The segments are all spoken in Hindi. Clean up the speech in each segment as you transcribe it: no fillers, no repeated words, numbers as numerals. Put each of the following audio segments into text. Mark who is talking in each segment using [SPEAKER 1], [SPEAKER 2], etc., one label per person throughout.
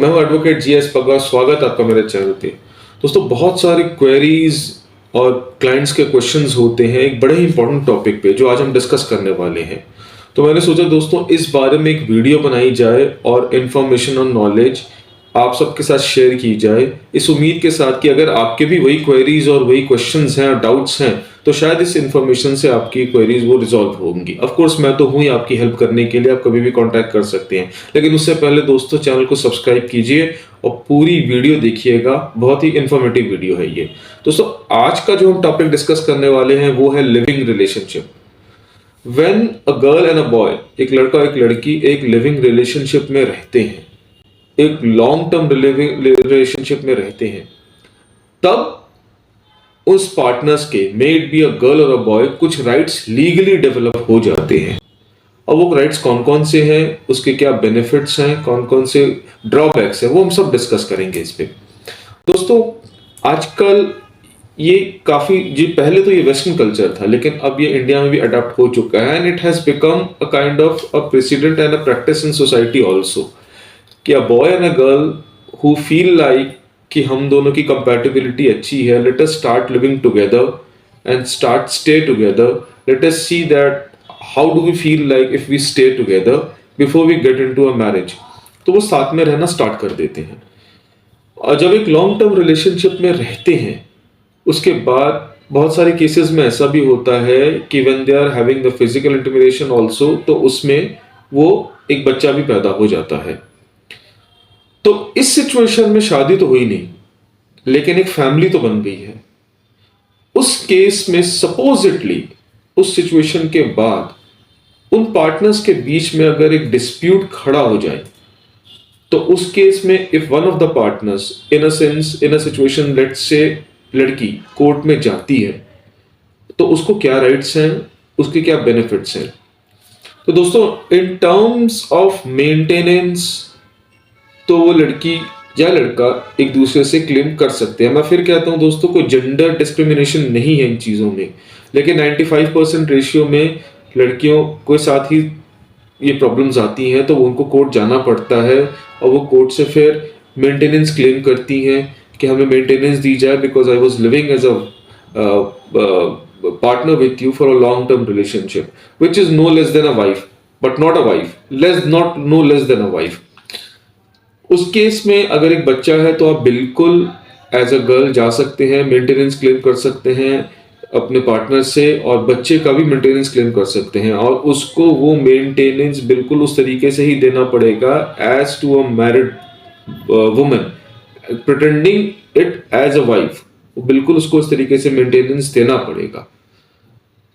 [SPEAKER 1] मैं हूं एडवोकेट जीएस पगवा। स्वागत आपका मेरे चैनल पे। दोस्तों, बहुत सारे क्वेरीज और क्लाइंट्स के क्वेश्चंस होते हैं एक बड़े ही इंपॉर्टेंट टॉपिक पे जो आज हम डिस्कस करने वाले हैं। तो मैंने सोचा दोस्तों इस बारे में एक वीडियो बनाई जाए और इन्फॉर्मेशन और नॉलेज आप सबके साथ शेयर की जाए, इस उम्मीद के साथ कि अगर आपके भी वही क्वेरीज और वही क्वेश्चंस हैं और डाउट्स हैं तो शायद इस इन्फॉर्मेशन से आपकी क्वेरीज वो रिजॉल्व होंगी। ऑफ कोर्स मैं तो हूं ही आपकी हेल्प करने के लिए, आप कभी भी कांटेक्ट कर सकते हैं। लेकिन उससे पहले दोस्तों चैनल को सब्सक्राइब कीजिए और पूरी वीडियो देखिएगा, बहुत ही इंफॉर्मेटिव वीडियो है ये। दोस्तों, आज का जो हम टॉपिक डिस्कस करने वाले हैं वो है living relationship. When a girl and a boy, एक लड़का और एक लड़की एक लिविंग रिलेशनशिप में रहते हैं, एक लॉन्ग टर्म रिलेशनशिप में रहते हैं, तब उस पार्टनर्स के, may it be a girl और अ बॉय, कुछ राइट्स लीगली डेवलप हो जाते हैं। और वो राइट्स कौन कौन से हैं, उसके क्या बेनिफिट्स हैं, कौन कौन से ड्रॉबैक्स हैं, वो हम सब डिस्कस करेंगे इस पे। दोस्तों, आजकल ये काफी जी, पहले तो ये वेस्टर्न कल्चर था लेकिन अब ये इंडिया में भी अडॉप्ट हो चुका है and it has become a kind of a president and a practice in society also, कि a boy and a girl who feel like कि हम दोनों की कंपैटिबिलिटी अच्छी है, let us start living together and start stay together. Let us see that how do we feel like if we stay together before we get into a marriage. तो वो साथ में रहना स्टार्ट कर देते हैं। और जब एक लॉन्ग टर्म रिलेशनशिप में रहते हैं उसके बाद बहुत सारे केसेस में ऐसा भी होता है कि when they are having the physical intimidation also, तो उसमें वो एक बच्चा भी पैदा हो जाता है। तो इस सिचुएशन में शादी तो हुई नहीं लेकिन एक फैमिली तो बन गई है। उस केस में सपोजिटली उस सिचुएशन के बाद उन पार्टनर्स के बीच में अगर एक डिस्प्यूट खड़ा हो जाए तो उस केस में if one of the partners in a situation, let's say लड़की कोर्ट में जाती है, तो उसको क्या राइट्स हैं, उसके क्या बेनिफिट्स हैं। तो दोस्तों, इन टर्म्स ऑफ मेंटेनेंस तो वो लड़की या लड़का एक दूसरे से क्लेम कर सकते हैं। मैं फिर कहता हूं दोस्तों, कोई जेंडर डिस्क्रिमिनेशन नहीं है इन चीजों में, लेकिन 95% रेशियो में लड़कियों के साथ ही ये प्रॉब्लम्स आती हैं, तो उनको कोर्ट जाना पड़ता है और वो कोर्ट से फिर मेंटेनेंस क्लेम करती हैं कि हमें मेंटेनेंस दी जाए because I was living as a partner with you for a long term relationship which is no less than a wife, but not a wife, no less than a wife. उस केस में अगर एक बच्चा है तो आप बिल्कुल एज अ गर्ल जा सकते हैं, मेंटेनेंस क्लेम कर सकते हैं अपने पार्टनर से, और बच्चे का भी मेंटेनेंस क्लेम कर सकते हैं। और उसको वो मेंटेनेंस बिल्कुल उस तरीके से ही देना पड़ेगा as to a married woman pretending it as a wife. बिल्कुल उसको उस तरीके से मेंटेनेंस देना पड़ेगा।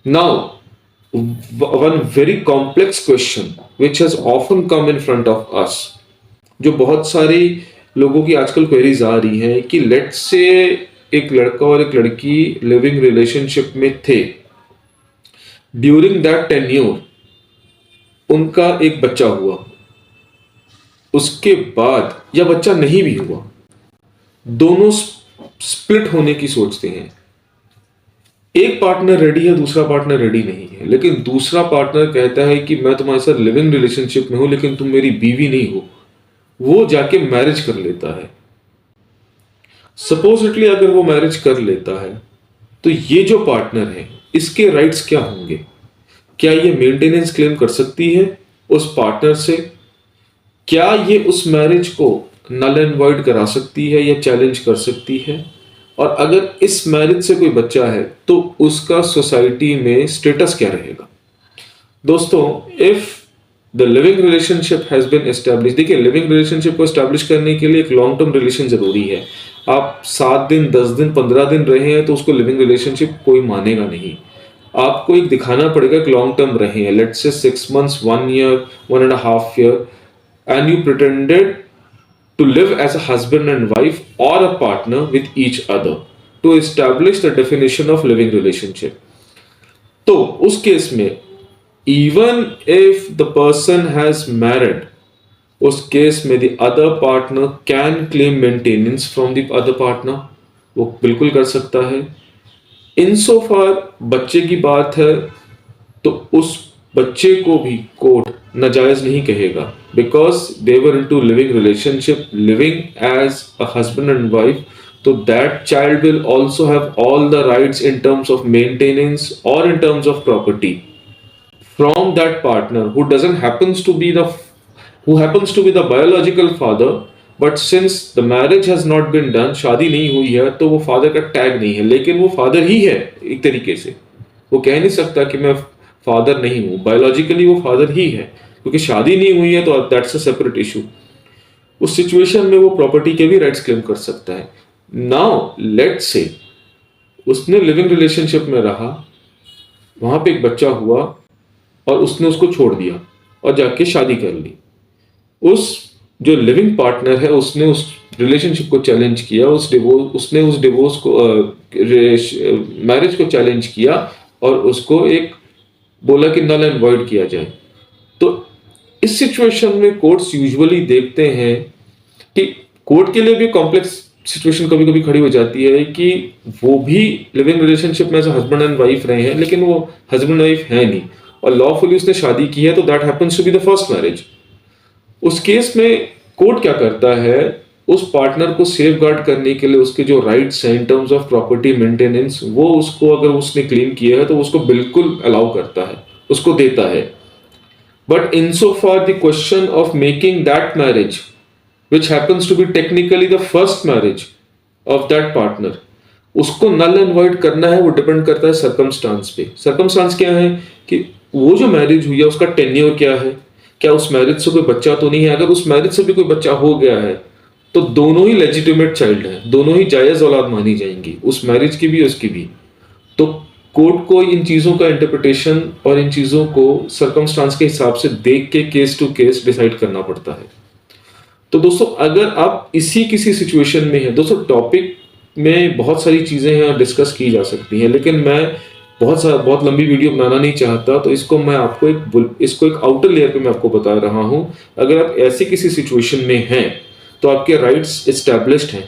[SPEAKER 1] Now one very complex question which has often come in front of us, जो बहुत सारी लोगों की आजकल क्वेरीज आ रही हैं कि लेट्स से एक लड़का और एक लड़की लिविंग रिलेशनशिप में थे, ड्यूरिंग दैट टेन्योर उनका एक बच्चा हुआ, उसके बाद या बच्चा नहीं भी हुआ, दोनों स्प्लिट होने की सोचते हैं। एक पार्टनर रेडी है, दूसरा पार्टनर रेडी नहीं है, लेकिन दूसरा पार्टनर कहता है कि मैं तुम्हारे साथ लिविंग रिलेशनशिप में हूं लेकिन तुम मेरी बीवी नहीं हो। वो जाके मैरिज कर लेता है। सपोजिटली अगर वो मैरिज कर लेता है तो ये जो पार्टनर है इसके राइट्स क्या होंगे? क्या ये मेंटेनेंस क्लेम कर सकती है उस पार्टनर से? क्या ये उस मैरिज को नल एंड वॉइड करा सकती है या चैलेंज कर सकती है? और अगर इस मैरिज से कोई बच्चा है तो उसका सोसाइटी में स्टेटस क्या रहेगा? दोस्तों, if the living relationship has been establish, देखिए लिविंग रिलेशनशिप को एस्टैब्लिश करने के लिए एक लॉन्ग टर्म रिलेशन जरूरी है। आप 7 दिन 10 दिन 15 दिन रहे हैं तो उसको लिविंग रिलेशनशिप कोई मानेगा नहीं। आपको एक दिखाना पड़ेगा कि लॉन्ग टर्म रहे हैं, let's say 6 months, 1 year, 1.5 year, and you pretended to live as a husband and wife or a partner with each other to establish the definition of living relationship. तो उस केस में even if the person has married, उस केस में the other partner can claim maintenance from the other partner, वो बिल्कुल कर सकता है। insofar बच्चे की बात है तो उस बच्चे को भी कोर्ट नाजायज नहीं कहेगा, because they were into living relationship, living as a husband and wife. तो that child will also have all the rights in terms of maintenance और in terms of property from that partner who happens to be the biological father. But since the marriage has not been done, शादी नहीं हुई है, तो वो फादर का टैग नहीं है, लेकिन वो फादर ही है. एक तरीके से वो कह नहीं सकता कि मैं फादर नहीं हूं. बायोलॉजिकली वो फादर ही है, क्योंकि शादी नहीं हुई है, तो दैट्स अ सेपरेट इशू. उस सिचुएशन में वो प्रॉपर्टी के भी राइट्स क्लेम कर सकता है. नाउ लेट्स से उसने लिविंग रिलेशनशिप में रहा, वहां पे एक बच्चा हुआ और उसने उसको छोड़ दिया और जाके शादी कर ली. उस जो लिविंग पार्टनर है उसने उस रिलेशनशिप को चैलेंज किया, उसने उस डिवोर्स को मैरिज को चैलेंज किया और उसको एक बोला कि नल एंड वॉइड किया जाए. तो इस सिचुएशन में कोर्ट्स यूजुअली देखते हैं कि कोर्ट के लिए भी कॉम्प्लेक्स सिचुएशन कभी कभी खड़ी हो जाती है कि वो भी लिविंग रिलेशनशिप में हस्बैंड एंड वाइफ रहे हैं, लेकिन वो हस्बैंड वाइफ है नहीं और लॉफुली उसने शादी की है, तो that happens to be the first marriage. उस केस में कोर्ट क्या करता है, उस पार्टनर को सेफ गार्ड करने के लिए उसके जो राइट्स हैं इन टर्म्स ऑफ प्रॉपर्टी मेंटेनेंस, वो उसको अगर उसने क्लेम किया है तो उसको बिल्कुल अलाउ करता है, उसको देता है. But in so far the question of making that marriage which happens to be technically the first marriage of that partner, उसको नल एंड वॉइड करना है, वो डिपेंड करता है सर्कमस्टांस पे. सर्कमस्टांस क्या है कि वो जो मैरिज हुई है उसका टेन्योर क्या है, क्या उस मैरिज से कोई बच्चा तो नहीं है. अगर उस मैरिज से भी कोई बच्चा हो गया है तो दोनों ही लेजिटिमेट चाइल्ड हैं, दोनों ही जायज औलाद मानी जाएंगी, उस मैरिज की भी उसकी भी. तो कोर्ट को इन चीजों का इंटरप्रिटेशन और इन चीजों को सर्कमस्टांस के हिसाब से देख के केस टू केस डिसाइड करना पड़ता है. तो दोस्तों अगर आप इसी किसी सिचुएशन में है, दोस्तों टॉपिक में बहुत सारी चीजें हैं डिस्कस की जा सकती हैं, लेकिन मैं बहुत लंबी वीडियो बनाना नहीं चाहता, तो इसको मैं आपको एक आउटर लेयर पे मैं आपको बता रहा हूं. अगर आप ऐसी किसी सिचुएशन में हैं तो आपके राइट्स एस्टैब्लिश्ड हैं,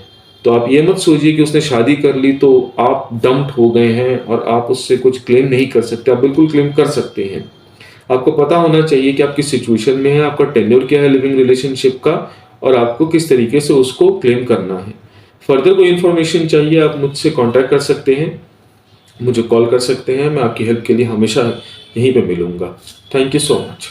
[SPEAKER 1] तो आप ये मत सोचिए कि उसने शादी कर ली तो आप डम्प्ड हो गए हैं और आप उससे कुछ क्लेम नहीं कर सकते. आप बिल्कुल क्लेम कर सकते हैं. आपको पता होना चाहिए कि आप किस सिचुएशन में है, आपका टेन्योर क्या है लिविंग रिलेशनशिप का, और आपको किस तरीके से उसको क्लेम करना है. फर्दर कोई इन्फॉर्मेशन चाहिए आप मुझसे कांटेक्ट कर सकते हैं, मुझे कॉल कर सकते हैं. मैं आपकी हेल्प के लिए हमेशा यहीं पे मिलूंगा. Thank you so much.